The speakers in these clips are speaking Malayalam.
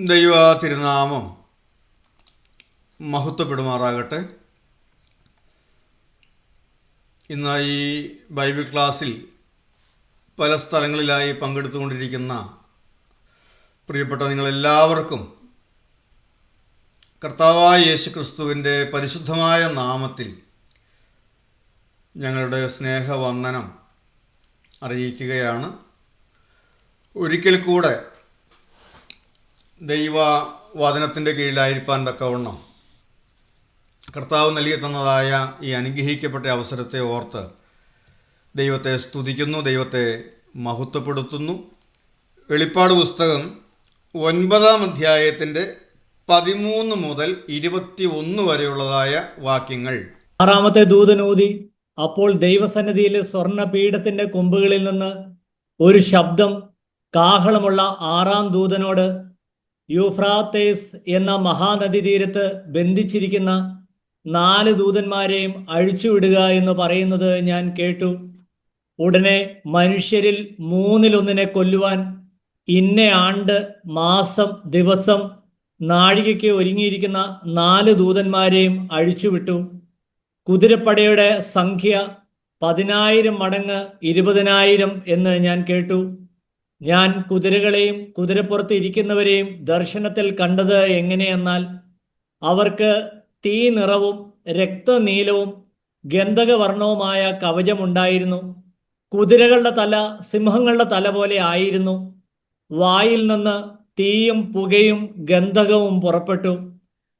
ദൈവ തിരുനാമം മഹത്വപ്പെടുമാറാകട്ടെ. ഇന്ന് ഈ ബൈബിൾ ക്ലാസ്സിൽ പല സ്ഥലങ്ങളിലായി പങ്കെടുത്തുകൊണ്ടിരിക്കുന്ന പ്രിയപ്പെട്ട നിങ്ങളെല്ലാവർക്കും കർത്താവായ യേശുക്രിസ്തുവിൻ്റെ പരിശുദ്ധമായ നാമത്തിൽ ഞങ്ങളുടെ സ്നേഹവന്ദനം അറിയിക്കുകയാണ്. ഒരിക്കൽ കൂടെ ദൈവവചനത്തിൻ്റെ കീഴിലായിരിക്കാൻ തക്കവണ്ണം കർത്താവ് നൽകി തന്നതായ ഈ അനുഗ്രഹിക്കപ്പെട്ട അവസരത്തെ ഓർത്ത് ദൈവത്തെ സ്തുതിക്കുന്നു, ദൈവത്തെ മഹത്വപ്പെടുത്തുന്നു. വെളിപ്പാട് പുസ്തകം 9-ാം അധ്യായത്തിൻ്റെ 13 മുതൽ 21 വരെയുള്ളതായ വാക്യങ്ങൾ. 6-ാമത്തെ ദൂതനൂതി, അപ്പോൾ ദൈവസന്നിധിയിലെ സ്വർണ്ണപീഠത്തിന്റെ കൊമ്പുകളിൽ നിന്ന് ഒരു ശബ്ദം കാഹളമുള്ള 6-ാം ദൂതനോട്, യൂഫ്രാത്തേസ് എന്ന മഹാനദി തീരത്ത് ബന്ധിച്ചിരിക്കുന്ന 4 ദൂതന്മാരെയും അഴിച്ചുവിടുക എന്ന് പറയുന്നത് ഞാൻ കേട്ടു. ഉടനെ മനുഷ്യരിൽ 1/3 കൊല്ലുവാൻ ഇന്ന ആണ്ട്, മാസം, ദിവസം, നാഴികയ്ക്ക് ഒരുങ്ങിയിരിക്കുന്ന 4 ദൂതന്മാരെയും അഴിച്ചുവിട്ടു. കുതിരപ്പടയുടെ സംഖ്യ 10,000 മടങ്ങ് 20,000 എന്ന് ഞാൻ കേട്ടു. ഞാൻ കുതിരകളെയും കുതിരപ്പുറത്ത് ഇരിക്കുന്നവരെയും ദർശനത്തിൽ കണ്ടത് എങ്ങനെയെന്നാൽ, അവർക്ക് തീ നിറവും രക്തനീലവും ഗന്ധകവർണവുമായ കവചമുണ്ടായിരുന്നു. കുതിരകളുടെ തല സിംഹങ്ങളുടെ തല പോലെ ആയിരുന്നു. വായിൽ നിന്ന് തീയും പുകയും ഗന്ധകവും പുറപ്പെട്ടു.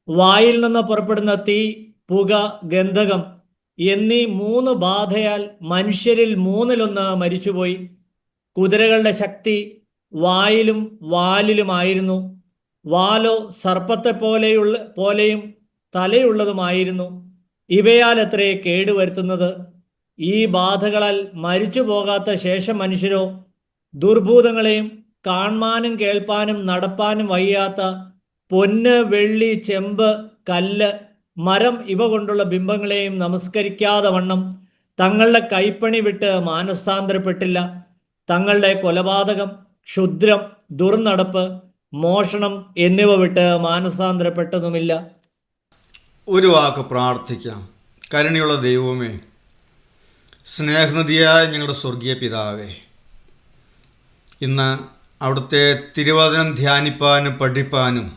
വായിൽ നിന്ന് പുറപ്പെടുന്ന തീ, പുക, ഗന്ധകം എന്നീ 3 ബാധയാൽ മനുഷ്യരിൽ 1/3 മരിച്ചുപോയി. കുതിരകളുടെ ശക്തി വായിലും വാലിലുമായിരുന്നു. വാലോ സർപ്പത്തെ പോലെയും തലയുള്ളതുമായിരുന്നു. ഇവയാൽ എത്രേ കേടുവരുത്തുന്നത്. ഈ ബാധകളാൽ മരിച്ചു പോകാത്ത ശേഷം മനുഷ്യരോ ദുർഭൂതങ്ങളെയും കാൺമാനും കേൾപ്പാനും നടപ്പാനും വയ്യാത്ത പൊന്ന്, വെള്ളി, ചെമ്പ്, കല്ല്, മരം ഇവ കൊണ്ടുള്ള ബിംബങ്ങളെയും നമസ്കരിക്കാതെ വണ്ണം തങ്ങളുടെ കൈപ്പണി വിട്ട് മാനസാന്തരപ്പെട്ടില്ല. തങ്ങളുടെ കൊലപാതകം, ക്ഷുദ്രം, ദുർനടപ്പ്, മോഷണം എന്നിവ വിട്ട് മാനസാന്തരപ്പെട്ടതുമില്ല. ഒരു വാക്ക് പ്രാർത്ഥിക്കാം. കരുണയുള്ള ദൈവമേ, സ്നേഹനിധിയായ ഞങ്ങളുടെ സ്വർഗീയ പിതാവേ, ഇന്ന് അവിടുത്തെ തിരുവചനം ധ്യാനിപ്പാനും പഠിപ്പാനും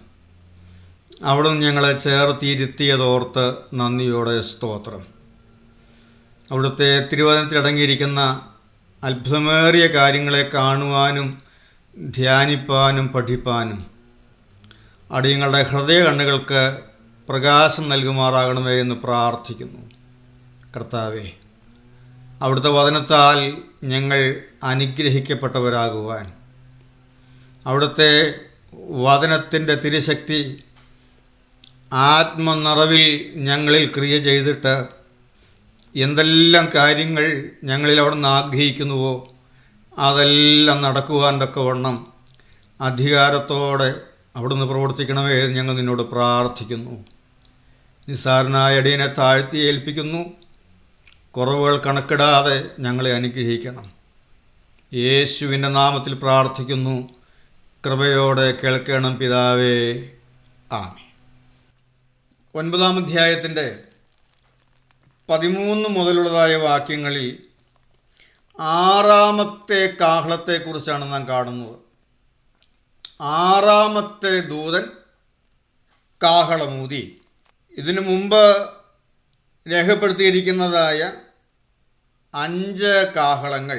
അവിടുന്ന് ഞങ്ങളെ ചേർത്തിരുത്തിയതോർത്ത് നന്ദിയോടെ സ്തോത്രം. അവിടുത്തെ തിരുവചനത്തിലടങ്ങിയിരിക്കുന്ന അത്ഭുതമേറിയ കാര്യങ്ങളെ കാണുവാനും ധ്യാനിപ്പാനും പഠിപ്പാനും അടിയങ്ങളുടെ ഹൃദയ കണ്ണുകൾക്ക് പ്രകാശം നൽകുമാറാകണമേ എന്ന് പ്രാർത്ഥിക്കുന്നു. കർത്താവേ, അവിടുത്തെ വചനത്താൽ ഞങ്ങൾ അനുഗ്രഹിക്കപ്പെട്ടവരാകുവാൻ, അവിടുത്തെ വചനത്തിൻ്റെ തിരുശക്തി ആത്മനിറവിൽ ഞങ്ങളിൽ ക്രിയ ചെയ്തിട്ട് എന്തെല്ലാം കാര്യങ്ങൾ ഞങ്ങളിൽ അവിടുന്ന് ആഗ്രഹിക്കുന്നുവോ അതെല്ലാം നടക്കുവാൻ തക്കവണ്ണം അധികാരത്തോടെ അവിടുന്ന് പ്രവർത്തിക്കണമേ എന്ന് ഞങ്ങൾ നിന്നോട് പ്രാർത്ഥിക്കുന്നു. നിസ്സാരനായ അടിയനെ താഴ്ത്തി ഏൽപ്പിക്കുന്നു. കുറവുകൾ കണക്കിടാതെ ഞങ്ങളെ അനുഗ്രഹിക്കണം. യേശുവിൻ്റെ നാമത്തിൽ പ്രാർത്ഥിക്കുന്നു. കൃപയോടെ കേൾക്കണം പിതാവേ, ആമേൻ. 9-ാം അധ്യായത്തിൻ്റെ 13 മുതലുള്ളതായ വാക്യങ്ങളിൽ 6-ാമത്തെ കാഹളത്തെക്കുറിച്ചാണ് നാം കാണുന്നത്. 6-ാമത്തെ ദൂതൻ കാഹളമൂതി. ഇതിനു മുമ്പ് രേഖപ്പെടുത്തിയിരിക്കുന്നതായ 5 കാഹളങ്ങൾ,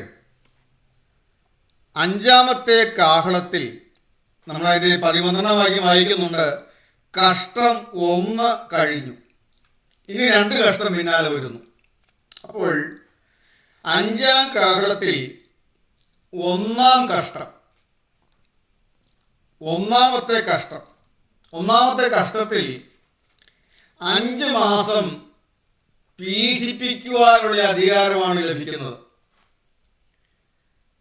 5-ാമത്തെ കാഹളത്തിൽ നമ്മളതിൻ്റെ 11-ാം വാക്യം വായിക്കുന്നുണ്ട്, കഷ്ടം 1 കഴിഞ്ഞു, ഇനി 2 കഷ്ടം പിന്നാലെ വരുന്നു. അപ്പോൾ 5-ാം കാഹളത്തിൽ 1-ാം കഷ്ടം, 1-ാമത്തെ കഷ്ടം, 1-ാമത്തെ കഷ്ടത്തിൽ 5 മാസം പീഡിപ്പിക്കുവാനുള്ള അധികാരമാണ് ലഭിക്കുന്നത്.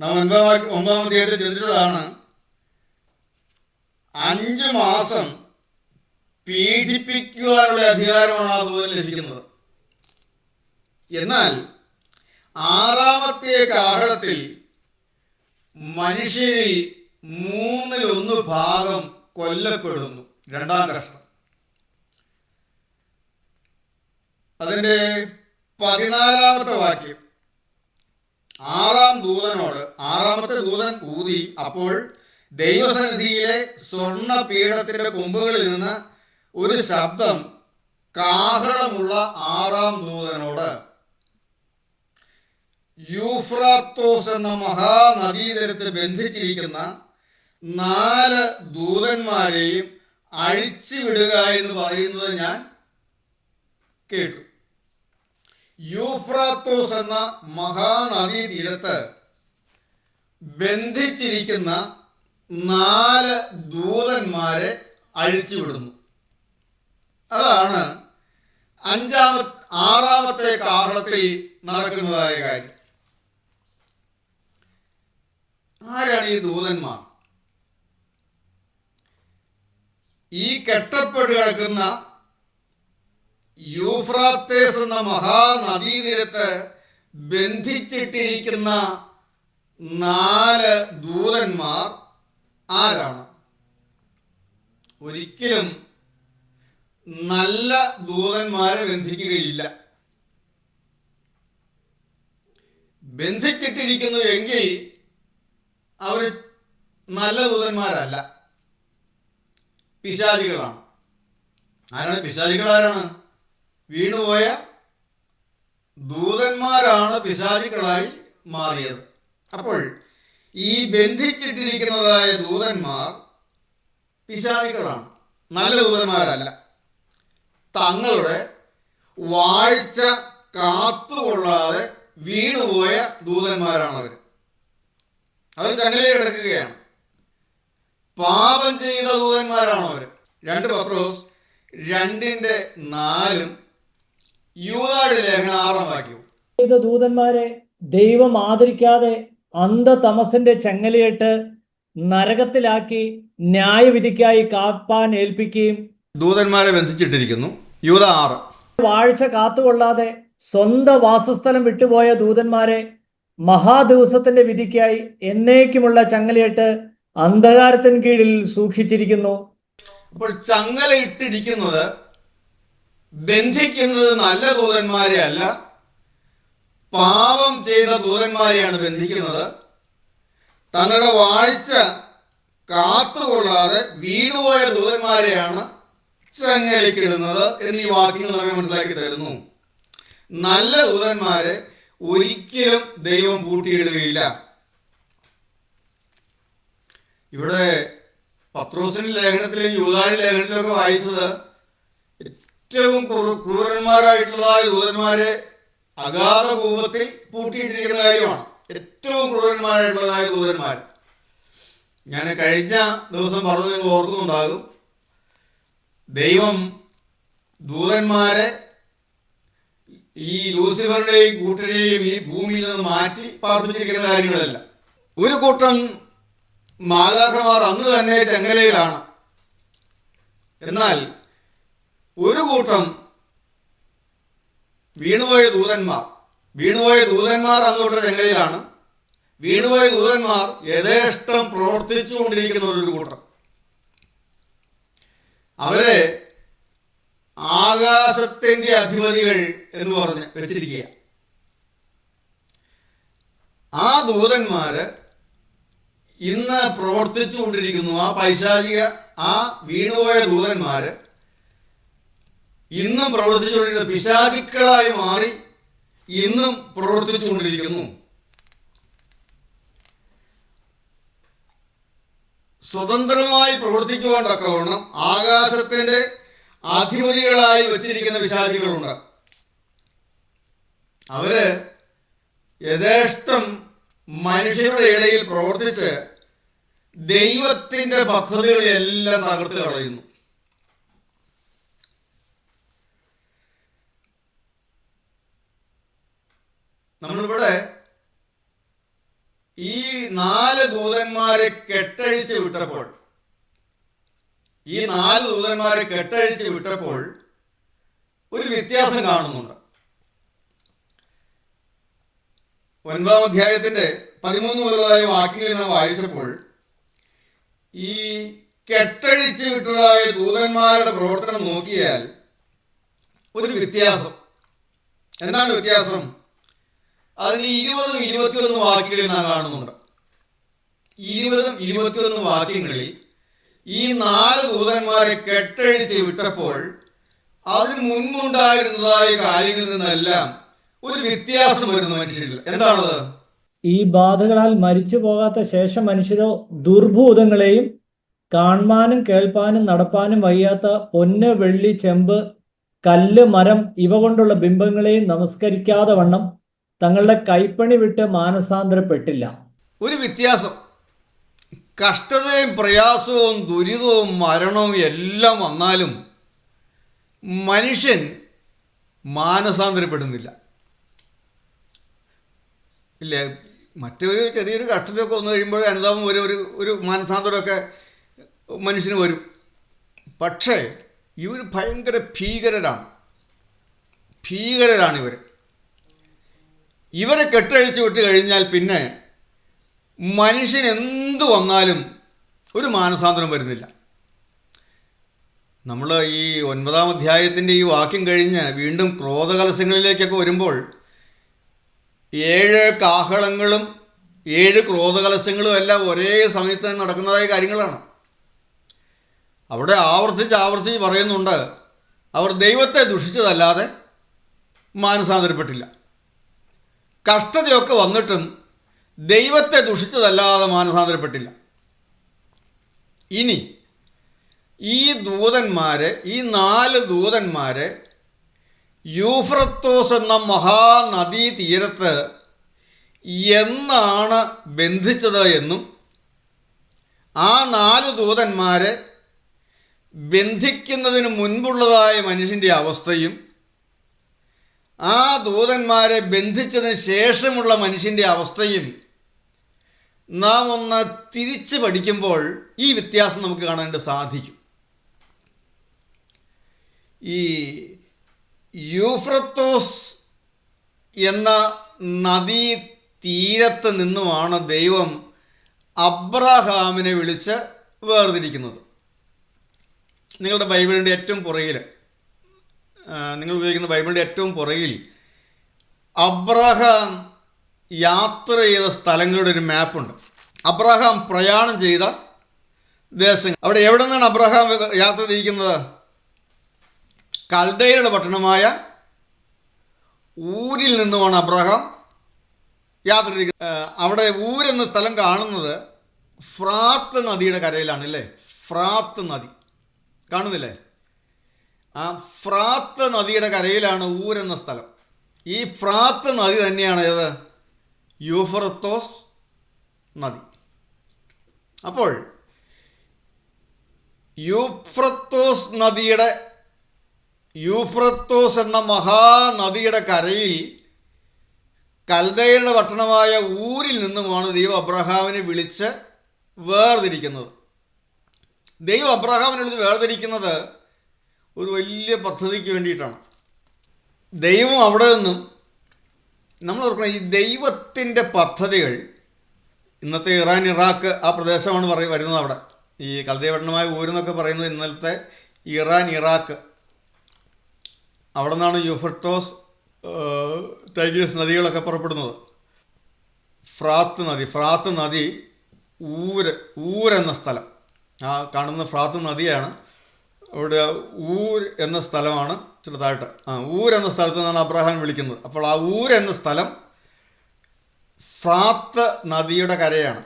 നാം 9-ാം അധ്യായത്തിൽ ചിന്തിച്ചതാണ്, 5 മാസം പീഡിപ്പിക്കുവാനുള്ള അധികാരമാണ് ആ ദൂതന് ലഭിക്കുന്നത്. എന്നാൽ 6-ാമത്തെ കാഹളത്തിൽ മനുഷ്യരിൽ 1/3 ഭാഗം കൊല്ലപ്പെടുന്നു. രണ്ടാം കഷ്ടം. അതിൻ്റെ 14-ാമത്തെ വാക്യം. ആറാമത്തെ ദൂതൻ ഊതി, അപ്പോൾ ദൈവസന്നിധിയിലെ സ്വർണ്ണ പീഠത്തിന്റെ കൊമ്പുകളിൽ നിന്ന് ഒരു ശബ്ദം കാഹളമുള്ള ആറാം ദൂതനോട്, യൂഫ്രാത്തോസ് എന്ന മഹാനദീതീരത്ത് ബന്ധിച്ചിരിക്കുന്ന 4 ദൂതന്മാരെയും അഴിച്ചുവിടുക എന്ന് പറയുന്നത് ഞാൻ കേട്ടു. യൂഫ്രാത്തോസ് എന്ന മഹാനദീതീരത്ത് ബന്ധിച്ചിരിക്കുന്ന 4 ദൂതന്മാരെ അഴിച്ചുവിടുന്നു. അതാണ് ആറാമത്തെ കാഹളത്തിൽ നടക്കുന്നതായ കാര്യം. ആരാണ് ഈ ദൂതന്മാർ? ഈ കെട്ടപ്പെട്ട് കിടക്കുന്ന യൂഫ്രാത്തേസ് എന്ന മഹാനദീതീരത്ത് ബന്ധിച്ചിട്ടിരിക്കുന്ന 4 ദൂതന്മാർ ആരാണ്? ഒരിക്കലും നല്ല ദൂതന്മാരെ ബന്ധിക്കുകയില്ല. ബന്ധിച്ചിട്ടിരിക്കുന്നു എങ്കിൽ അവർ നല്ല ദൂതന്മാരല്ല, പിശാചികളാണ്. ആരാണ് പിശാചികൾ? ആരാണ്? വീണുപോയ ദൂതന്മാരാണ് പിശാചികളായി മാറിയത്. അപ്പോൾ ഈ ബന്ധിച്ചിട്ടിരിക്കുന്നതായ ദൂതന്മാർ പിശാചികളാണ്, നല്ല ദൂതന്മാരല്ല. തങ്ങളുടെ വാഴ്ച കാത്തുകൊള്ളാതെ വീണുപോയ ദൂതന്മാരാണവർ. അവർ ചങ്ങലയിൽ കിടക്കുകയാണ്. പാപം ചെയ്ത ദൂതന്മാരാണവർ. 2 പത്രോസ് 2:4 യൂദായുടെ ലേഖനം 6-ാം വാക്യവും. ചെയ്ത ദൂതന്മാരെ ദൈവം ആദരിക്കാതെ അന്ധതമസിന്റെ ചങ്ങലയിട്ട് നരകത്തിലാക്കി ന്യായവിധിക്കായി കാപ്പാൻ ഏൽപ്പിക്കുകയും ദൂതന്മാരെ ബന്ധിച്ചിട്ടിരിക്കുന്നു. യൂദാ 6. വാഴ്ച കാത്തുകൊള്ളാതെ സ്വന്തം വാസസ്ഥലം വിട്ടുപോയ ദൂതന്മാരെ മഹാദിവസത്തിന്റെ വിധിക്കായി എന്നേക്കുമുള്ള ചങ്ങലയിട്ട് അന്ധകാരത്തിന് കീഴിൽ സൂക്ഷിച്ചിരിക്കുന്നു. അപ്പോൾ ചങ്ങല ഇട്ടിരിക്കുന്നത്, ബന്ധിക്കുന്നത് നല്ല ദൂതന്മാരെ അല്ല, പാപം ചെയ്ത ദൂതന്മാരെയാണ് ബന്ധിക്കുന്നത്. തങ്ങളുടെ വാഴ്ച കാത്തുകൊള്ളാതെ വീണുപോയ ദൂതന്മാരെയാണ് ചങ്ങലയ്ക്കിടുന്നത് എന്ന് ഈ വാക്യങ്ങൾ നമ്മെ മനസ്സിലാക്കി തരുന്നു. നല്ല ദൂതന്മാരെ ഒരിക്കലും ദൈവം പൂട്ടിയിടുകയില്ല. ഇവിടെ പത്രോസിന്റെ ലേഖനത്തിലും യൂദായുടെ ലേഖനത്തിലൊക്കെ വായിച്ചത് ഏറ്റവും ക്രൂരന്മാരായിട്ടുള്ളതായ ദൂതന്മാരെ അഗാധ കൂപത്തിൽ പൂട്ടിയിട്ടിരിക്കുന്ന കാര്യമാണ്. ഏറ്റവും ക്രൂരന്മാരായിട്ടുള്ളതായ ദൂതന്മാർ. ഞാൻ കഴിഞ്ഞ ദിവസം പറഞ്ഞു, നിങ്ങൾ ഓർക്കുന്നുണ്ടാകും, ദൈവം ദൂതന്മാരെ ഈ ലൂസിഫറുടെയും കൂട്ടരെയും ഈ ഭൂമിയിൽ നിന്ന് മാറ്റി പാർപ്പിച്ചിരിക്കുന്ന കാര്യങ്ങളല്ല. ഒരു കൂട്ടം മാലാഖമാർ അന്ന് തന്നെ ചങ്ങലയിലാണ്. എന്നാൽ ഒരു കൂട്ടം വീണുപോയ ദൂതന്മാർ അങ്ങോട്ട് ചങ്ങലയിലാണ്. വീണുപോയ ദൂതന്മാർ യഥേഷ്ടം പ്രവർത്തിച്ചുകൊണ്ടിരിക്കുന്ന ഒരു കൂട്ടം. അവരെ ആകാശത്തിന്റെ അധിപതികൾ എന്ന് പറഞ്ഞ് വെച്ചിരിക്കുക. ആ ദൂതന്മാര് ഇന്ന് പ്രവർത്തിച്ചുകൊണ്ടിരിക്കുന്നു. ആ പൈശാചിക, ആ വീണുപോയ ദൂതന്മാര് ഇന്നും പ്രവർത്തിച്ചുകൊണ്ടിരിക്കുന്ന പിശാചുക്കളായി മാറി ഇന്നും പ്രവർത്തിച്ചുകൊണ്ടിരിക്കുന്നു. സ്വതന്ത്രമായി പ്രവർത്തിക്കുവാൻ തക്കവണ്ണം ആകാശത്തിന്റെ അധിപതികളായി വച്ചിരിക്കുന്ന പിശാചുക്കളുണ്ട്. അവര് യഥേഷ്ടം മനുഷ്യരുടെ ഇടയിൽ പ്രവർത്തിച്ച് ദൈവത്തിന്റെ പദ്ധതികളെല്ലാം തകർത്ത് കളയുന്നു. നമ്മളിവിടെ ഈ 4 ദൂതന്മാരെ കെട്ടഴിച്ച് വിട്ടപ്പോൾ, ഒരു വ്യത്യാസം കാണുന്നുണ്ട്. 9-ാം അധ്യായത്തിന്റെ 13 മുതലായ വാക്യങ്ങളിൽ നാം വായിച്ചപ്പോൾ, ഈ കെട്ടഴിച്ചു വിട്ടതായ ദൂതന്മാരുടെ പ്രവർത്തനം നോക്കിയാൽ ഒരു വ്യത്യാസം. എന്താണ് വ്യത്യാസം? അതിന് 20-21 വാക്യങ്ങളിൽ നാം കാണുന്നുണ്ട്. 20-21 വാക്യങ്ങളിൽ ഈ 4 ദൂതന്മാരെ കെട്ടഴിച്ച് വിട്ടപ്പോൾ അതിന് മുൻപുണ്ടായിരുന്നതായ കാര്യങ്ങളിൽ നിന്നെല്ലാം ഒരു വ്യത്യാസം വരുന്നു മനുഷ്യരിൽ. എന്താണത്? ഈ ബാധകളാൽ മരിച്ചു പോകാത്ത ശേഷം മനുഷ്യരോ ദുർഭൂതങ്ങളെയും കാണാനും കേൾപ്പാനും നടപ്പാനും വയ്യാത്ത പൊന്ന്, വെള്ളി, ചെമ്പ്, കല്ല്, മരം ഇവ കൊണ്ടുള്ള ബിംബങ്ങളെയും നമസ്കരിക്കാതെ വണ്ണം തങ്ങളുടെ കൈപ്പണി വിട്ട് മാനസാന്തരപ്പെട്ടില്ല. ഒരു വ്യത്യാസം. കഷ്ടതയും പ്രയാസവും ദുരിതവും മരണവും എല്ലാം വന്നാലും മനുഷ്യൻ മാനസാന്തരപ്പെടുന്നില്ല. ഇല്ലേ? മറ്റൊരു ചെറിയൊരു കഷ്ടതയൊക്കെ വന്നു കഴിയുമ്പോൾ അനുതാപം ഒരു മാനസാന്തരമൊക്കെ മനുഷ്യന് വരും. പക്ഷേ ഇവർ ഭയങ്കര ഭീകരരാണ് ഇവർ. ഇവരെ കെട്ടഴിച്ചു വിട്ട് കഴിഞ്ഞാൽ പിന്നെ മനുഷ്യൻ എന്തു വന്നാലും ഒരു മാനസാന്തരം വരുന്നില്ല. നമ്മൾ ഈ 9-ാം അധ്യായത്തിൻ്റെ ഈ വാക്യം കഴിഞ്ഞ് വീണ്ടും ക്രോധകലശങ്ങളിലേക്കൊക്കെ വരുമ്പോൾ 7 കാഹളങ്ങളും 7 ക്രോധകലശങ്ങളും എല്ലാം ഒരേ സമയത്ത് തന്നെ നടക്കുന്നതായ കാര്യങ്ങളാണ്. അവിടെ ആവർത്തിച്ച് പറയുന്നുണ്ട്, അവർ ദൈവത്തെ ദുഷിച്ചതല്ലാതെ മാനസാന്തരപ്പെട്ടില്ല. കഷ്ടതയൊക്കെ വന്നിട്ടും ദൈവത്തെ ദുഷിച്ചതല്ലാതെ മാനസാന്തരപ്പെട്ടില്ല. ഇനി ഈ 4 ദൂതന്മാരെ യൂഫ്രത്തോസ് എന്ന മഹാനദീ തീരത്ത് എന്നാണ് ബന്ധിച്ചത് എന്നും ആ 4 ദൂതന്മാരെ ബന്ധിക്കുന്നതിന് മുൻപുള്ളതായ മനുഷ്യൻ്റെ അവസ്ഥയും ആ ദൂതന്മാരെ ബന്ധിച്ചതിന് ശേഷമുള്ള മനുഷ്യൻ്റെ അവസ്ഥയും നാം ഒന്ന് തിരിച്ച് പഠിക്കുമ്പോൾ ഈ വ്യത്യാസം നമുക്ക് കാണാനായിട്ട് സാധിക്കും. ഈ യൂഫ്രത്തോസ് എന്ന നദീ തീരത്ത് നിന്നുമാണ് ദൈവം അബ്രഹാമിനെ വിളിച്ച് വേർതിരിക്കുന്നത്. നിങ്ങളുടെ ബൈബിളിൻ്റെ ഏറ്റവും പുറകിൽ, നിങ്ങൾ ഉപയോഗിക്കുന്ന ബൈബിളിൻ്റെ ഏറ്റവും പുറകിൽ അബ്രഹാം യാത്ര ചെയ്ത സ്ഥലങ്ങളുടെ ഒരു മാപ്പുണ്ട്. അബ്രഹാം പ്രയാണം ചെയ്ത ദേശങ്ങൾ. അവിടെ എവിടെ നിന്നാണ് അബ്രഹാം യാത്ര തിരിക്കുന്നത്? കൽദയരുടെ പട്ടണമായ ഊരിൽ നിന്നുമാണ് അബ്രഹാം യാത്ര തിരിക്കുന്നത്. അവിടെ ഊരെന്ന സ്ഥലം കാണുന്നത് ഫ്രാത്ത് നദിയുടെ കരയിലാണ്, അല്ലേ? ഫ്രാത്ത് നദി കാണുന്നില്ലേ? ആ ഫ്രാത്ത് നദിയുടെ കരയിലാണ് ഊരെന്ന സ്ഥലം. ഈ ഫ്രാത്ത് നദി തന്നെയാണ് ഏത്? യൂഫ്രത്തോസ് നദി. അപ്പോൾ യൂഫ്രത്തോസ് എന്ന മഹാനദിയുടെ കരയിൽ കൽദയരുടെ പട്ടണമായ ഊരിൽ നിന്നുമാണ് ദൈവം അബ്രഹാമിനെ വിളിച്ച് വേർതിരിക്കുന്നത്. ദൈവം അബ്രഹാമിനെ വിളിച്ച് വേർതിരിക്കുന്നത് ഒരു വലിയ പദ്ധതിക്ക് വേണ്ടിയിട്ടാണ്. ദൈവം അവിടെ നിന്നും, നമ്മൾ ഓർക്കണം, ഈ ദൈവത്തിൻ്റെ പദ്ധതികൾ, ഇന്നത്തെ ഇറാൻ, ഇറാഖ് ആ പ്രദേശമാണ് വരുന്നത്. അവിടെ ഈ കൽദയപട്ടണമായ ഊരെന്നൊക്കെ പറയുന്നത് ഇന്നലത്തെ ഇറാൻ, ഇറാഖ്. അവിടെ നിന്നാണ് യൂഫ്രട്ടോസ്, ടൈഗ്രിസ് നദികളൊക്കെ പുറപ്പെടുന്നത്. ഫ്രാത്ത് നദി ഊരെന്ന സ്ഥലം, ആ കാണുന്ന ഫ്രാത്ത് നദിയാണ്. അവിടെ എന്ന സ്ഥലമാണ് ചെറുതായിട്ട്, എന്ന സ്ഥലത്ത് നിന്നാണ് അബ്രഹാം വിളിക്കുന്നത്. അപ്പോൾ ആ എന്ന സ്ഥലം ഫ്രാത്ത് നദിയുടെ കരയാണ്.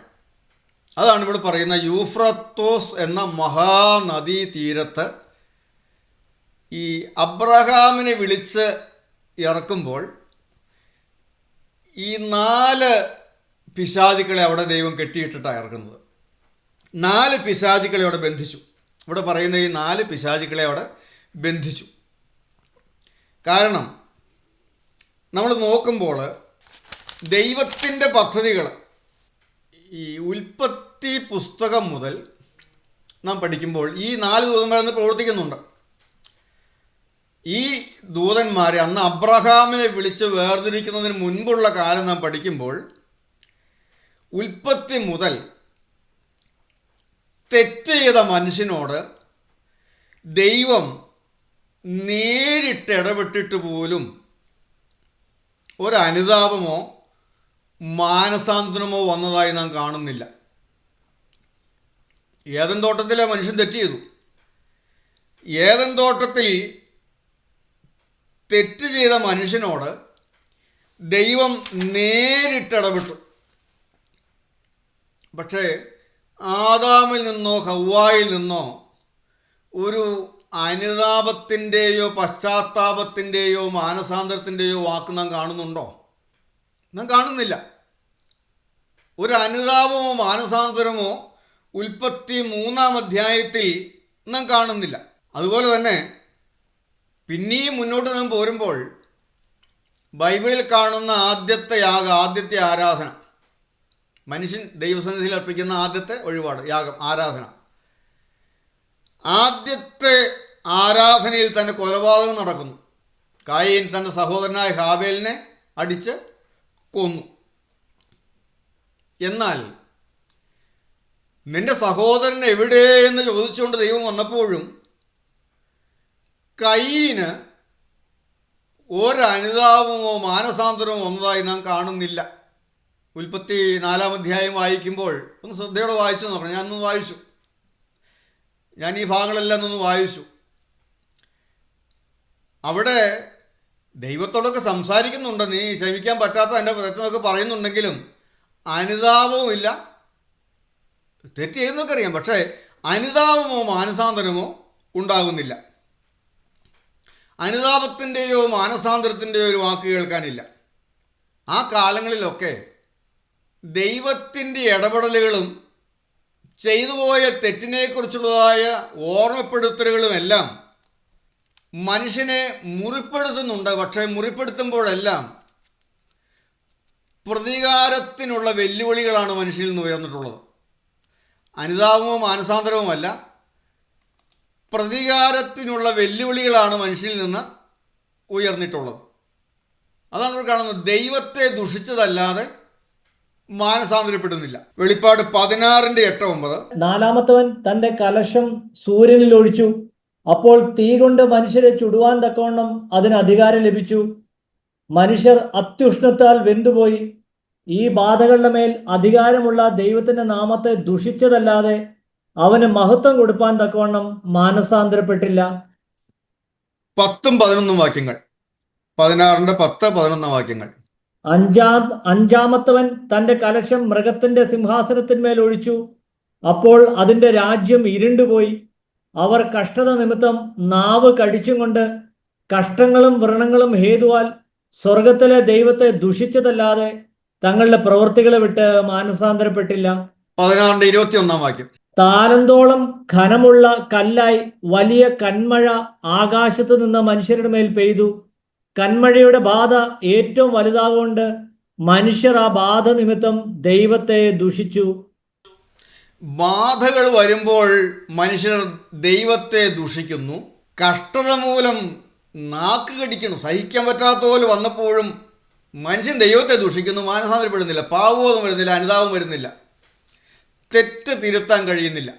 അതാണ് ഇവിടെ പറയുന്ന യൂഫ്രത്തോസ് എന്ന മഹാനദീ തീരത്ത് ഈ അബ്രഹാമിനെ വിളിച്ച് ഇറക്കുമ്പോൾ ഈ 4 പിശാചുക്കളെ അവിടെ ദൈവം കെട്ടിയിട്ടിട്ടാണ് ഇറക്കുന്നത്. 4 പിശാചുക്കളെ അവിടെ ബന്ധിച്ചു. ഇവിടെ പറയുന്ന ഈ 4 പിശാചുക്കളെ അവിടെ ബന്ധിച്ചു. കാരണം നമ്മൾ നോക്കുമ്പോൾ ദൈവത്തിൻ്റെ പദ്ധതികൾ ഈ ഉൽപ്പത്തി പുസ്തകം മുതൽ നാം പഠിക്കുമ്പോൾ ഈ 4 ദൂതന്മാരെന്ന് പ്രവർത്തിക്കുന്നുണ്ട്. ഈ ദൂതന്മാരെ അന്ന് അബ്രഹാമിനെ വിളിച്ച് വേർതിരിക്കുന്നതിന് മുൻപുള്ള കാലം നാം പഠിക്കുമ്പോൾ ഉൽപ്പത്തി മുതൽ തെറ്റ് ചെയ്ത മനുഷ്യനോട് ദൈവം നേരിട്ട് ഇടപെട്ടിട്ട് പോലും ഒരനുതാപമോ മാനസാന്തരമോ വന്നതായി നാം കാണുന്നില്ല. ഏദൻ തോട്ടത്തിലെ മനുഷ്യൻ തെറ്റ് ചെയ്തു. ഏദൻ തോട്ടത്തിൽ തെറ്റ് ചെയ്ത മനുഷ്യനോട് ദൈവം നേരിട്ടിടപെട്ടു. പക്ഷേ ആദാമിൽ നിന്നോ ഹവ്വായിൽ നിന്നോ ഒരു അനുതാപത്തിൻ്റെയോ പശ്ചാത്താപത്തിൻ്റെയോ മാനസാന്തരത്തിൻ്റെയോ വാക്ക് നാം കാണുന്നുണ്ടോ? നാം കാണുന്നില്ല. ഒരു അനുതാപമോ മാനസാന്തരമോ ഉൽപ്പത്തി 3-ാം അധ്യായത്തിൽ നാം കാണുന്നില്ല. അതുപോലെ തന്നെ പിന്നെയും മുന്നോട്ട് നാം പോരുമ്പോൾ ബൈബിളിൽ കാണുന്ന ആദ്യത്തെ യാഗം, ആദ്യത്തെ ആരാധന, മനുഷ്യൻ ദൈവസന്നിധിയിൽ അർപ്പിക്കുന്ന ആദ്യത്തെ വഴിപാട്, യാഗം, ആരാധന, ആദ്യത്തെ ആരാധനയിൽ തന്നെ കൊലപാതകം നടക്കുന്നു. കായീൻ തൻ്റെ സഹോദരനായ ഹാബേലിനെ അടിച്ച് കൊന്നു. എന്നാൽ നിന്റെ സഹോദരൻ എവിടെ എന്ന് ചോദിച്ചുകൊണ്ട് ദൈവം വന്നപ്പോഴും കയീന് ഒരനുതാപമോ മാനസാന്തരമോ വന്നതായി നാം കാണുന്നില്ല. ഉൽപ്പത്തി 4-ാം അധ്യായം വായിക്കുമ്പോൾ ഒന്ന് ശ്രദ്ധയോടെ വായിച്ചു നോക്കണം. ഞാനൊന്ന് വായിച്ചു, ഞാൻ ഈ ഭാഗങ്ങളെല്ലാം ഒന്ന് വായിച്ചു. അവിടെ ദൈവത്തോടൊക്കെ സംസാരിക്കുന്നുണ്ട്, നീ ക്ഷമിക്കാൻ പറ്റാത്ത എൻ്റെ തെറ്റെന്നൊക്കെ പറയുന്നുണ്ടെങ്കിലും അനുതാപവും ഇല്ല. തെറ്റ് ചെയ്യുന്നൊക്കെ അറിയാം, പക്ഷേ അനുതാപമോ മാനസാന്തരമോ ഉണ്ടാകുന്നില്ല. അനുതാപത്തിൻ്റെയോ മാനസാന്തരത്തിൻ്റെയോ ഒരു വാക്ക് കേൾക്കാനില്ല. ആ കാലങ്ങളിലൊക്കെ ദൈവത്തിൻ്റെ ഇടപെടലുകളും ചെയ്തുപോയ തെറ്റിനെക്കുറിച്ചുള്ളതായ ഓർമ്മപ്പെടുത്തലുകളുമെല്ലാം മനുഷ്യനെ മുറിപ്പെടുത്തുന്നുണ്ട്. പക്ഷേ മുറിപ്പെടുത്തുമ്പോഴെല്ലാം പ്രതികാരത്തിനുള്ള വെല്ലുവിളികളാണ് മനുഷ്യനിൽ നിന്ന് ഉയർന്നിട്ടുള്ളത്. അനുതാപമോ മാനസാന്തരവുമല്ല, പ്രതികാരത്തിനുള്ള വെല്ലുവിളികളാണ് മനുഷ്യനിൽ നിന്ന് ഉയർന്നിട്ടുള്ളത്. അതാണ് ഇവിടെ കാണുന്നത്. ദൈവത്തെ ദുഷിച്ചതല്ലാതെ മാനസാന്തരപ്പെടുന്നില്ല. വെളിപ്പാട് 16:8-9. 4-മത്തവൻ തന്റെ കലശം സൂര്യനിൽ ഒഴിച്ചു. അപ്പോൾ തീ കൊണ്ട് മനുഷ്യരെ ചുടുവാൻ തക്കവണ്ണം അതിന് അധികാരം ലഭിച്ചു. മനുഷ്യർ അത്യുഷ്ണത്താൽ വെന്തുപോയി. ഈ ബാധകളുടെ മേൽ അധികാരമുള്ള ദൈവത്തിന്റെ നാമത്തെ ദുഷിച്ചതല്ലാതെ അവന് മഹത്വം കൊടുപ്പാൻ തക്കവണ്ണം മാനസാന്തരപ്പെട്ടില്ല. 10-11 വാക്യങ്ങൾ. 16:10-11 വാക്യങ്ങൾ. അഞ്ചാമത്തവൻ തന്റെ കലശം മൃഗത്തിന്റെ സിംഹാസനത്തിന്മേൽ ഒഴിച്ചു. അപ്പോൾ അതിന്റെ രാജ്യം ഇരുണ്ടുപോയി. അവർ കഷ്ടത നിമിത്തം നാവ് കടിച്ചും കൊണ്ട് കഷ്ടങ്ങളും വ്രണങ്ങളും ഹേതുവാൽ സ്വർഗത്തിലെ ദൈവത്തെ ദുഷിച്ചതല്ലാതെ തങ്ങളുടെ പ്രവൃത്തികളെ വിട്ട് മാനസാന്തരപ്പെട്ടില്ല. 16:21 വാക്യം. താലന്തോളം ഘനമുള്ള കല്ലായി വലിയ കന്മഴ ആകാശത്ത് നിന്ന് മനുഷ്യരുടെ മേൽ പെയ്തു. കന്മഴയുടെ ബാധ ഏറ്റവും വലുതാകൊണ്ട് മനുഷ്യർ ആ ബാധ നിമിത്തം ദൈവത്തെ ദുഷിച്ചു. ബാധകൾ വരുമ്പോൾ മനുഷ്യർ ദൈവത്തെ ദുഷിക്കുന്നു. കഷ്ടത മൂലം നാക്ക് കടിക്കുന്നു. സഹിക്കാൻ പറ്റാത്ത പോലെ വന്നപ്പോഴും മനുഷ്യൻ ദൈവത്തെ ദുഷിക്കുന്നു. മാനസാന്തരപ്പെടുന്നില്ല, പാവബോധം വരുന്നില്ല, അനുതാപം വരുന്നില്ല, തെറ്റ് തിരുത്താൻ കഴിയുന്നില്ല.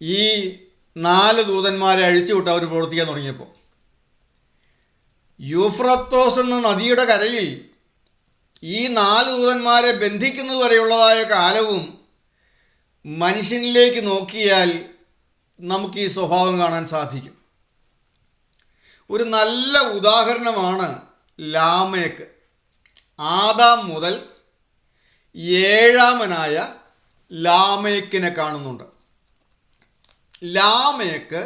ഈ 4 ദൂതന്മാരെ അഴിച്ചുവിട്ട് അവർ പ്രവർത്തിക്കാൻ തുടങ്ങിയപ്പോൾ യൂഫ്രത്തോസ് എന്ന നദിയുടെ കരയിൽ ഈ 4 ദൂതന്മാരെ ബന്ധിക്കുന്നത് വരെയുള്ളതായ കാലവും മനുഷ്യനിലേക്ക് നോക്കിയാൽ നമുക്ക് ഈ സ്വഭാവം കാണാൻ സാധിക്കും. ഒരു നല്ല ഉദാഹരണമാണ് ലാമേക്ക്. ആദാം മുതൽ 7-ാമനായ ലാമേക്കിനെ കാണുന്നുണ്ട്. ലാമേക്ക്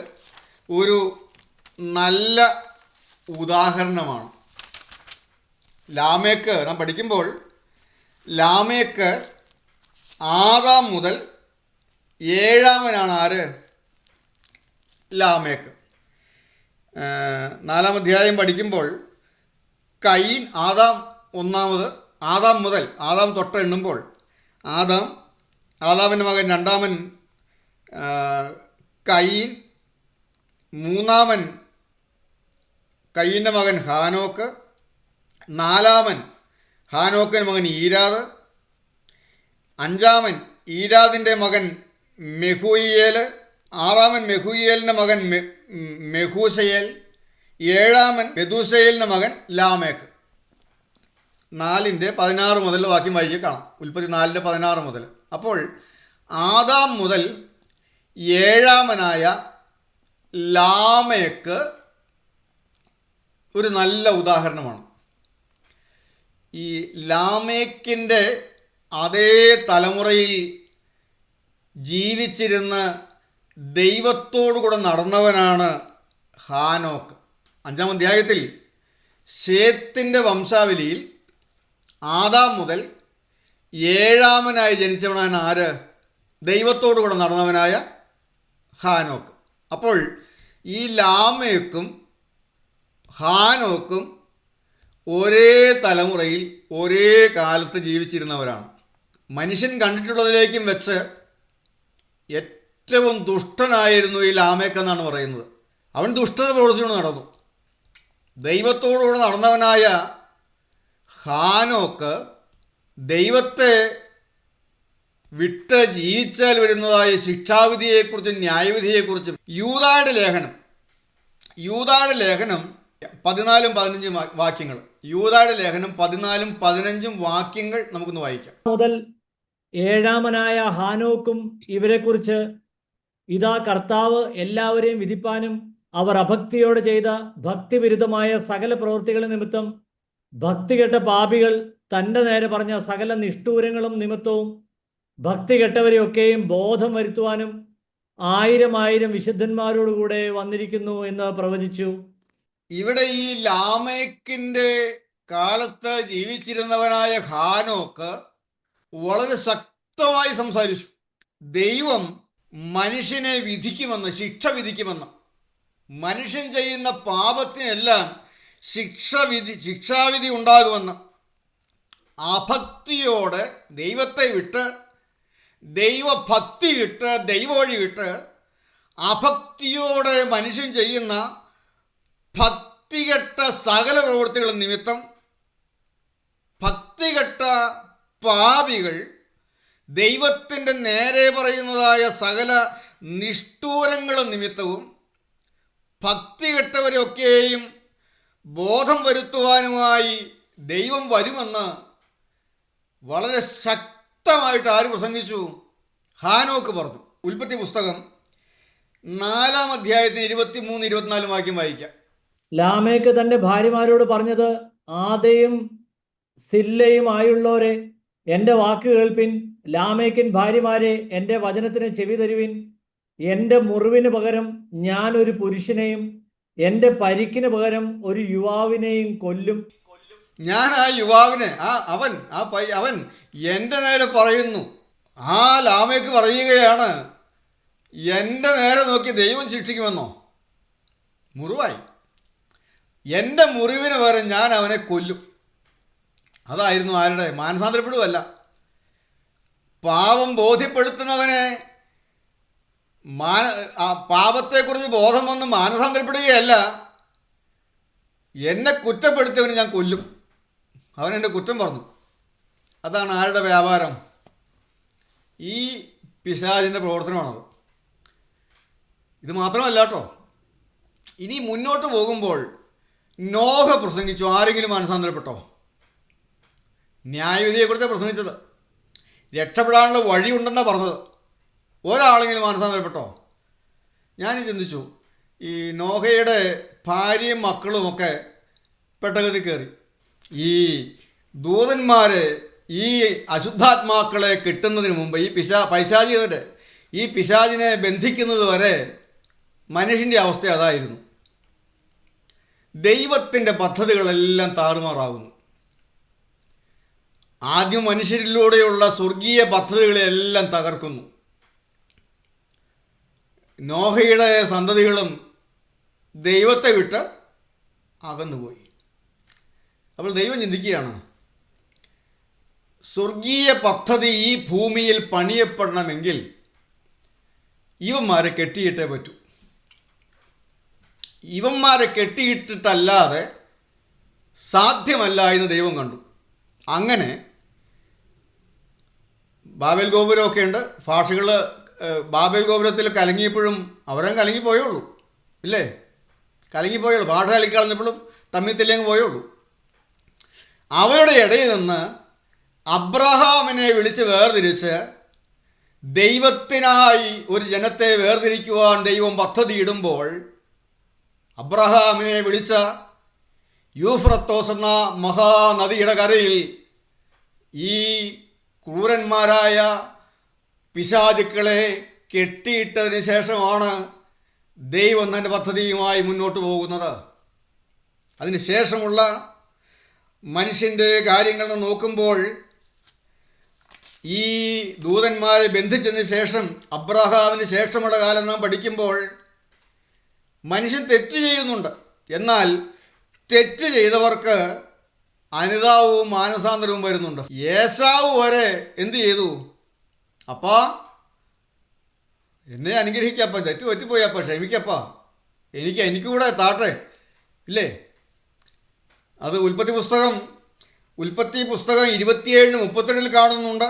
ഒരു നല്ല ഉദാഹരണമാണ്. ലാമേക്ക് നാം പഠിക്കുമ്പോൾ ലാമേക്ക് ആദാം മുതൽ 7-ാമനാണ്. ആര്? ലാമേക്ക്. 4-ാം അധ്യായം പഠിക്കുമ്പോൾ കയീൻ, ആദാം മുതൽ ആദാം തൊട്ട് എണ്ണുമ്പോൾ ആദാമിൻ്റെ മകൻ 2-ാമൻ കയീൻ, 3-ാമൻ കയീൻ്റെ മകൻ ഹാനോക്ക്, 4-ാമൻ ഹാനോക്കിൻ്റെ മകൻ ഈരാദ്, 5-ാമൻ ഈരാദിൻ്റെ മകൻ മെഹൂയേൽ, ആറാമൻ മെഹൂയേലിൻ്റെ മകൻ മെഹൂശയേൽ, ഏഴാമൻ മെഥൂശയേലിൻ്റെ മകൻ ലാമേക്ക്. 4:16 മുതൽ വാക്യം വായിക്കുക കാണാം. ഉൽപ്പത്തി 4:16 മുതൽ. അപ്പോൾ ആദാം മുതൽ ഏഴാമനായ ലാമേക്ക് ഒരു നല്ല ഉദാഹരണമാണ്. ഈ ലാമേക്കിൻ്റെ അതേ തലമുറയിൽ ജീവിച്ചിരുന്ന് ദൈവത്തോടു കൂടെ നടന്നവനാണ് ഹാനോക്ക്. 5-ാം അധ്യായത്തിൽ ശേത്തിൻ്റെ വംശാവലിയിൽ ആദാം മുതൽ ഏഴാമനായി ജനിച്ചവനാണ് ആര്? ദൈവത്തോടു കൂടെ നടന്നവനായ ഹാനോക്ക്. അപ്പോൾ ഈ ലാമേക്കും ഹാനോക്കും ഒരേ തലമുറയിൽ ഒരേ കാലത്ത് ജീവിച്ചിരുന്നവരാണ്. മനുഷ്യൻ കണ്ടിട്ടുള്ളതിലേക്കും വെച്ച് ഏറ്റവും ദുഷ്ടനായിരുന്നു ഈ ലാമേക്ക് എന്നാണ് പറയുന്നത്. അവൻ ദുഷ്ടത പ്രവർത്തിച്ചുകൊണ്ട് നടന്നു. ദൈവത്തോടുകൂടെ നടന്നവനായ ഹാനോക്ക് ദൈവത്തെ വിട്ട് ജീവിച്ചാൽ വരുന്നതായ ശിക്ഷാവിധിയെക്കുറിച്ചും ന്യായവിധിയെക്കുറിച്ചും യൂദായുടെ ലേഖനം 14-15 വാക്യങ്ങൾ. യൂദായുടെ ലേഖനം 14-15 വാക്യങ്ങൾ നമുക്കൊന്ന് വായിക്കാം. മുതൽ ഏഴാമനായ ഹാനോക്കും ഇവരെക്കുറിച്ച്, ഇതാ കർത്താവ് എല്ലാവരെയും വിധിപ്പാനും അവർ അഭക്തിയോടെ ചെയ്ത ഭക്തിവിരുദ്ധമായ സകല പ്രവൃത്തികൾ നിമിത്തം ഭക്തികെട്ട പാപികൾ തൻ്റെ നേരെ പറഞ്ഞ സകല നിഷ്ഠൂരങ്ങളും നിമിത്തവും ഭക്തികെട്ടവരെയൊക്കെയും ബോധം വരുത്തുവാനും 1000 വിശുദ്ധന്മാരോടുകൂടെ വന്നിരിക്കുന്നു എന്ന് പ്രവചിച്ചു. ഇവിടെ ഈ ലാമേക്കിൻ്റെ കാലത്ത് ജീവിച്ചിരുന്നവനായ ഹാനോക്ക് വളരെ ശക്തമായി സംസാരിച്ചു. ദൈവം മനുഷ്യനെ വിധിക്കുമെന്ന്, ശിക്ഷ വിധിക്കുമെന്ന്, മനുഷ്യൻ ചെയ്യുന്ന പാപത്തിനെല്ലാം ശിക്ഷാവിധി ഉണ്ടാകുമെന്ന്, അഭക്തിയോടെ ദൈവത്തെ വിട്ട്, ദൈവഭക്തി വിട്ട്, ദൈവവഴി വിട്ട് അഭക്തിയോടെ മനുഷ്യൻ ചെയ്യുന്ന ഭക്തികെട്ട സകല പ്രവൃത്തികളും നിമിത്തം ഭക്തികെട്ട പാപികൾ ദൈവത്തിൻ്റെ നേരെ പറയുന്നതായ സകല നിഷ്ഠൂരങ്ങളും നിമിത്തവും ഭക്തികെട്ടവരെയൊക്കെയും ബോധം വരുത്തുവാനുമായി ദൈവം വരുമെന്ന് വളരെ ശക്തമായിട്ട് ആര് പ്രസംഗിച്ചു? ഹാനോക്ക് പറഞ്ഞു. ഉൽപ്പത്തി പുസ്തകം 4-ാം അധ്യായത്തിന് 23-24 വാക്യം വായിക്കാം. ലാമേക്ക് തന്റെ ഭാര്യമാരോട് പറഞ്ഞത്, ആദയും സില്ലയും ആയുള്ളവരെ എൻ്റെ വാക്ക് കേൾപ്പിൻ. ലാമേക്കിൻ ഭാര്യമാരെ എൻ്റെ വചനത്തിന് ചെവി തരുവിൻ. എൻ്റെ മുറിവിന് പകരം ഞാൻ ഒരു പുരുഷനെയും എൻ്റെ പരിക്കിന് പകരം ഒരു യുവാവിനെയും കൊല്ലും. ഞാൻ ആ യുവാവിനെ, അവൻ എൻ്റെ നേരെ പറയുന്നു. ആ ലാമേക്ക് പറയുകയാണ്, എൻ്റെ നേരെ നോക്കി ദൈവം ശിക്ഷിക്കുമെന്നോ? മുറിവായി, എൻ്റെ മുറിവിന് പകരം ഞാൻ അവനെ കൊല്ലും. അതായിരുന്നു ആരുടെ? മാനസാന്തരപ്പെടുകയല്ല, പാപം ബോധ്യപ്പെടുത്തുന്നവനെ പാപത്തെക്കുറിച്ച് ബോധം വന്ന് മാനസാന്തരപ്പെടുകയല്ല, എന്നെ കുറ്റപ്പെടുത്തിയവന് ഞാൻ കൊല്ലും. അവൻ എൻ്റെ കുറ്റം പറഞ്ഞു. അതാണ് ആരുടെ വ്യാപാരം? ഈ പിശാചിൻ്റെ പ്രവർത്തനമാണത്. ഇത് മാത്രമല്ല കേട്ടോ, ഇനി മുന്നോട്ട് പോകുമ്പോൾ നോഹ പ്രസംഗിച്ചു. ആരെങ്കിലും മാനസാന്തരപ്പെട്ടോ? ന്യായവിധിയെക്കുറിച്ചാണ് പ്രസംഗിച്ചത്. രക്ഷപ്പെടാനുള്ള വഴിയുണ്ടെന്നാണ് പറഞ്ഞത്. ഒരാളെങ്കിലും മാനസാന്തരപ്പെട്ടോ? ഞാൻ ചിന്തിച്ചു, ഈ നോഹയുടെ ഭാര്യയും മക്കളുമൊക്കെ പെട്ടകത്തിൽ കയറി. ഈ ദൂതന്മാർ ഈ അശുദ്ധാത്മാക്കളെ കിട്ടുന്നതിന് മുമ്പ് ഈ പിശാചിനെ ബന്ധിക്കുന്നത് വരെ മനുഷ്യൻ്റെ അവസ്ഥ അതായിരുന്നു. ദൈവത്തിൻ്റെ പദ്ധതികളെല്ലാം താറുമാറാകുന്നു. ആദ്യം മനുഷ്യരിലൂടെയുള്ള സ്വർഗീയ പദ്ധതികളെല്ലാം തകർക്കുന്നു. നോഹയുടെ സന്തതികളും ദൈവത്തെ വിട്ട് അകന്നുപോയി. അപ്പോൾ ദൈവം ചിന്തിക്കുകയാണ്, സ്വർഗീയ പദ്ധതി ഈ ഭൂമിയിൽ പണിയപ്പെടണമെങ്കിൽ ഇവന്മാരെ കെട്ടിയിട്ടേ പറ്റൂ. ഇവന്മാരെ കെട്ടിയിട്ടിട്ടല്ലാതെ സാധ്യമല്ല എന്ന് ദൈവം കണ്ടു. അങ്ങനെ ബാബേൽ ഗോപുരമൊക്കെ ഉണ്ട്. ഭാഷകൾ ബാബേൽ ഗോപുരത്തിൽ കലങ്ങിയപ്പോഴും അവരും കലങ്ങിപ്പോയുള്ളൂ, ഇല്ലേ? കലങ്ങിപ്പോയുള്ളൂ. ഭാഷ കലക്കിക്കളഞ്ഞപ്പോഴും തമ്മിൽ തെല്ലിയങ്ങ് പോയുള്ളൂ. അവരുടെ ഇടയിൽ നിന്ന് അബ്രഹാമിനെ വിളിച്ച് വേർതിരിച്ച് ദൈവത്തിനായി ഒരു ജനത്തെ വേർതിരിക്കുവാൻ ദൈവം പദ്ധതിയിടുമ്പോൾ അബ്രഹാമിനെ വിളിച്ച യൂഫ്രത്തോസ് എന്ന മഹാനദിയുടെ കരയിൽ ഈ ക്രൂരന്മാരായ പിശാചുക്കളെ കെട്ടിയിട്ടതിന് ശേഷമാണ് ദൈവം തൻ്റെ പദ്ധതിയുമായി മുന്നോട്ട് പോകുന്നത്. അതിന് ശേഷമുള്ള മനുഷ്യൻ്റെ കാര്യങ്ങൾ നോക്കുമ്പോൾ ഈ ദൂതന്മാരെ ബന്ധിച്ചതിന് ശേഷം അബ്രഹാമിന് ശേഷമുള്ള കാലം നാം പഠിക്കുമ്പോൾ മനുഷ്യൻ തെറ്റ് ചെയ്യുന്നുണ്ട്. എന്നാൽ തെറ്റ് ചെയ്തവർക്ക് അനുതാപവും മാനസാന്തരവും വരുന്നുണ്ട്. ഏശാവ് വരെ എന്ത് ചെയ്തു? അപ്പാ എന്നെ അനുഗ്രഹിക്കപ്പ, തെറ്റ് പറ്റിപ്പോയപ്പ, ക്ഷമിക്കപ്പ, എനിക്കൂടെ താട്ടെ, ഇല്ലേ? അത് ഉൽപ്പത്തി പുസ്തകം 27:32 കാണുന്നുണ്ട്.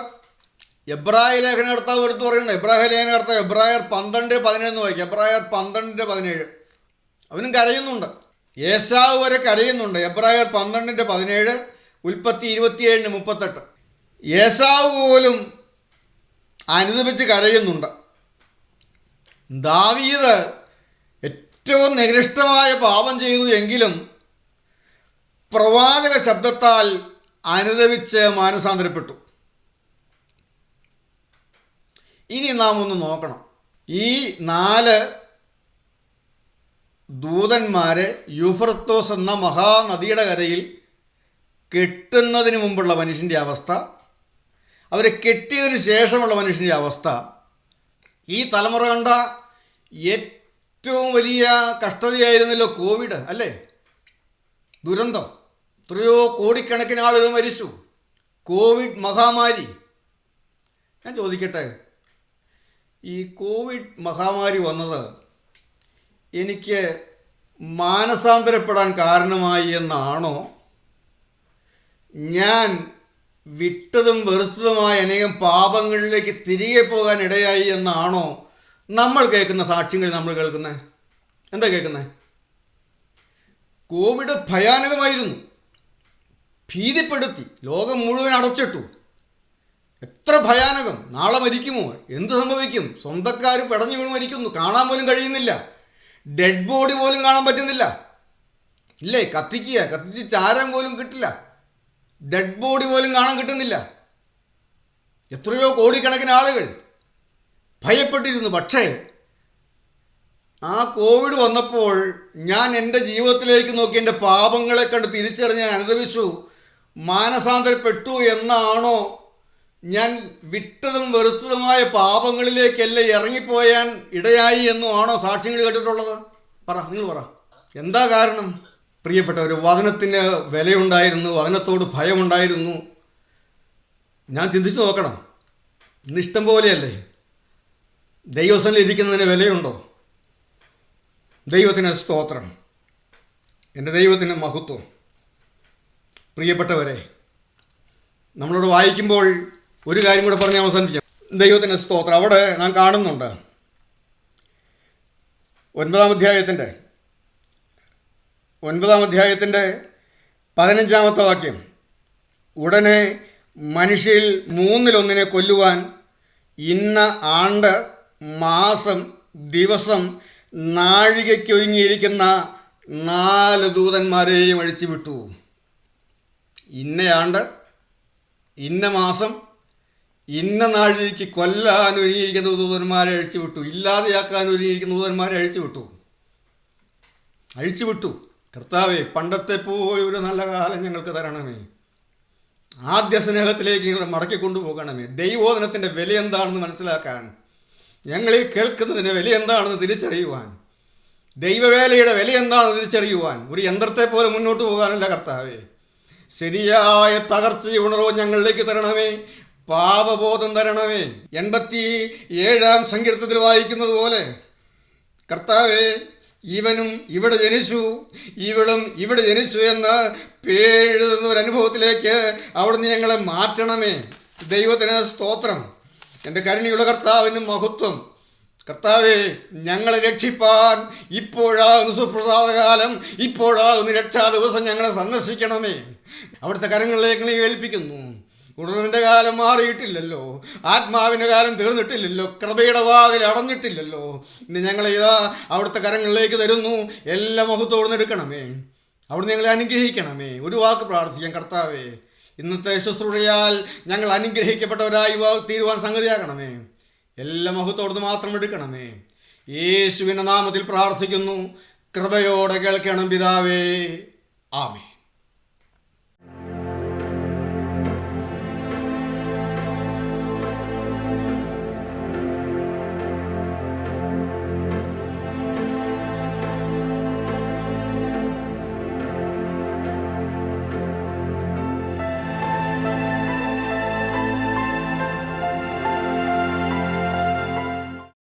എബ്രായ ലേഖന കർത്താവ് എടുത്ത് പറയുന്നുണ്ട്. എബ്രായ ലേഖന കർത്താവ് എബ്രായർ 12:17 വായിക്കും. എബ്രായർ 12:17 അവനും കരയുന്നുണ്ട്. ഏശാവ് വരെ കരയുന്നുണ്ട്. എബ്രായർ 12:17, ഉൽപ്പത്തി 27:38. ഏശാവ് പോലും അനുദപിച്ച് കരയുന്നുണ്ട്. ദാവീദ് ഏറ്റവും നികൃഷ്ടമായ പാപം ചെയ്തു എങ്കിലും പ്രവാചക ശബ്ദത്താൽ അനുദപിച്ച് മാനസാന്തരപ്പെട്ടു. ഇനി നാം ഒന്ന് നോക്കണം. ഈ 4 ദൂതന്മാരെ യൂഫ്രത്തോസ് എന്ന മഹാനദിയുടെ കരയിൽ കെട്ടുന്നതിന് മുമ്പുള്ള മനുഷ്യൻ്റെ അവസ്ഥ, അവരെ കെട്ടിയതിന് ശേഷമുള്ള മനുഷ്യൻ്റെ അവസ്ഥ, ഈ തലമുറ കണ്ട ഏറ്റവും വലിയ കഷ്ടതയായിരുന്നല്ലോ കോവിഡ്, അല്ലേ? ദുരന്തം. എത്രയോ കോടിക്കണക്കിന് ആളുകൾ മരിച്ചു. കോവിഡ് മഹാമാരി. ഞാൻ ചോദിക്കട്ടെ, ഈ കോവിഡ് മഹാമാരി വന്നത് എനിക്ക് മാനസാന്തരപ്പെടാൻ കാരണമായി എന്നാണോ, ഞാൻ വിട്ടതും വെറുത്തതുമായ അനേകം പാപങ്ങളിലേക്ക് തിരികെ പോകാൻ ഇടയായി എന്നാണോ നമ്മൾ കേൾക്കുന്ന സാക്ഷ്യങ്ങൾ? നമ്മൾ കേൾക്കുന്നത് എന്താ കേൾക്കുന്നത്? കോവിഡ് ഭയാനകമായിരുന്നു, ഭീതിപ്പെടുത്തി, ലോകം മുഴുവൻ അടച്ചിട്ടു. എത്ര ഭയാനകം! നാളെ മരിക്കുമോ? എന്ത് സംഭവിക്കും? സ്വന്തക്കാർ പിടഞ്ഞു വീണ് മരിക്കുന്നു, കാണാൻ പോലും കഴിയുന്നില്ല. ഡെഡ് ബോഡി പോലും കാണാൻ പറ്റുന്നില്ല, ഇല്ലേ? കത്തിച്ച് ചാരാൻ പോലും കിട്ടില്ല. ഡെഡ് ബോഡി പോലും കാണാൻ കിട്ടുന്നില്ല. എത്രയോ കോടിക്കണക്കിന് ആളുകൾ ഭയപ്പെട്ടിരുന്നു. പക്ഷേ ആ കോവിഡ് വന്നപ്പോൾ ഞാൻ എൻ്റെ ജീവിതത്തിലേക്ക് നോക്കി എൻ്റെ പാപങ്ങളെ കണ്ട് തിരിച്ചറിഞ്ഞ് ഞാൻ അനുദപിച്ചു, മാനസാന്തരപ്പെട്ടു എന്നാണോ? ഞാൻ വിട്ടതും വെറുത്തതുമായ പാപങ്ങളിലേക്കല്ല ഇറങ്ങിപ്പോയാൻ ഇടയായി എന്നും ആണോ സാക്ഷ്യങ്ങൾ കേട്ടിട്ടുള്ളത്? നിങ്ങൾ പറ. എന്താ കാരണം? പ്രിയപ്പെട്ടവർ, വചനത്തിന് വിലയുണ്ടായിരുന്നു, വചനത്തോട് ഭയമുണ്ടായിരുന്നു. ഞാൻ ചിന്തിച്ച് നോക്കണം. ഇന്ന് ഇഷ്ടം പോലെയല്ലേ? ദൈവസനിൽ ഇരിക്കുന്നതിന് വിലയുണ്ടോ? ദൈവത്തിന് സ്തോത്രം, എൻ്റെ ദൈവത്തിന് മഹത്വം. പ്രിയപ്പെട്ടവരെ, നമ്മളോട് വായിക്കുമ്പോൾ ഒരു കാര്യം കൂടെ പറഞ്ഞ് അവസാനിപ്പിക്കാം. ദൈവത്തിന് സ്തോത്രം. അവിടെ നാം കാണുന്നുണ്ട് 9-ാം അധ്യായത്തിൻ്റെ 15-ാമത്തെ വാക്യം. ഉടനെ മനുഷ്യരിൽ 1/3 കൊല്ലുവാൻ ഇന്ന ആണ്ട്, മാസം, ദിവസം, നാഴികയ്ക്കൊരുങ്ങിയിരിക്കുന്ന 4 ദൂതന്മാരെയും അഴിച്ചുവിട്ടു. ഇന്നയാണ്ട്, ഇന്ന മാസം, ഇന്ന നാഴികയ്ക്ക് കൊല്ലാൻ ഒരുങ്ങിയിരിക്കുന്ന ദൂതന്മാരെ അഴിച്ചുവിട്ടു. ഇല്ലാതെയാക്കാൻ ഒരുങ്ങിയിരിക്കുന്ന ദൂതന്മാരെ അഴിച്ചുവിട്ടു. കർത്താവേ, പണ്ടത്തെ പോലെ ഒരു നല്ല കാലം ഞങ്ങൾക്ക് തരണമേ. ആദ്യ സ്നേഹത്തിലേക്ക് ഞങ്ങളെ മടക്കി കൊണ്ടുപോകണമേ. ദൈവോധനത്തിൻ്റെ വില എന്താണെന്ന് മനസ്സിലാക്കാൻ, ഞങ്ങളീ കേൾക്കുന്നതിൻ്റെ വില എന്താണെന്ന് തിരിച്ചറിയുവാൻ, ദൈവവേലയുടെ വില എന്താണെന്ന് തിരിച്ചറിയുവാൻ, ഒരു യന്ത്രത്തെ പോലെ മുന്നോട്ട് പോകാനല്ല കർത്താവേ, ശരിയായ തകർച്ച ഉണർവ് ഞങ്ങളിലേക്ക് തരണമേ. പാപബോധം തരണമേ. 87-ാം സങ്കീർത്തനത്തിൽ വായിക്കുന്നത് പോലെ, കർത്താവേ, ഇവനും ഇവിടെ ജനിച്ചു, ഇവളും ഇവിടെ ജനിച്ചു എന്ന് പേരെഴുതുന്ന ഒരു അനുഭവത്തിലേക്ക് അവിടുന്ന് ഞങ്ങളെ മാറ്റണമേ. ദൈവത്തിന് സ്തോത്രം. എൻ്റെ കരുണയുള്ള കർത്താവിന് മഹത്വം. കർത്താവേ, ഞങ്ങളെ രക്ഷിപ്പാൻ ഇപ്പോഴാകുന്ന സുപ്രസാദകാലം, ഇപ്പോഴാകുന്ന രക്ഷാ ദിവസം ഞങ്ങളെ സന്ദർശിക്കണമേ. അവിടുത്തെ കരങ്ങളിലേക്ക് നീ ഏൽപ്പിക്കുന്നു. ഉണർവിൻ്റെ കാലം മാറിയിട്ടില്ലല്ലോ, ആത്മാവിൻ്റെ കാലം തീർന്നിട്ടില്ലല്ലോ, കൃപയുടെ വാതിൽ അടഞ്ഞിട്ടില്ലല്ലോ. ഇന്ന് ഞങ്ങളെ ഇതാ അവിടുത്തെ കരങ്ങളിലേക്ക് തരുന്നു. എല്ലാ മഹത്വത്തോടും എടുക്കണമേ, അവിടുന്ന് ഞങ്ങളെ അനുഗ്രഹിക്കണമേ. ഒരു വാക്ക് പ്രാർത്ഥിക്കാം. കർത്താവേ, ഇന്നത്തെ ശുശ്രൂഷയാൽ ഞങ്ങൾ അനുഗ്രഹിക്കപ്പെട്ടവരായി തീരുവാൻ സംഗതിയാക്കണമേ. എല്ലാ മഹത്വത്തോടുന്ന് മാത്രം എടുക്കണമേ. യേശുവിൻ്റെ നാമത്തിൽ പ്രാർത്ഥിക്കുന്നു. കൃപയോടെ കേൾക്കണം പിതാവേ. ആമേൻ.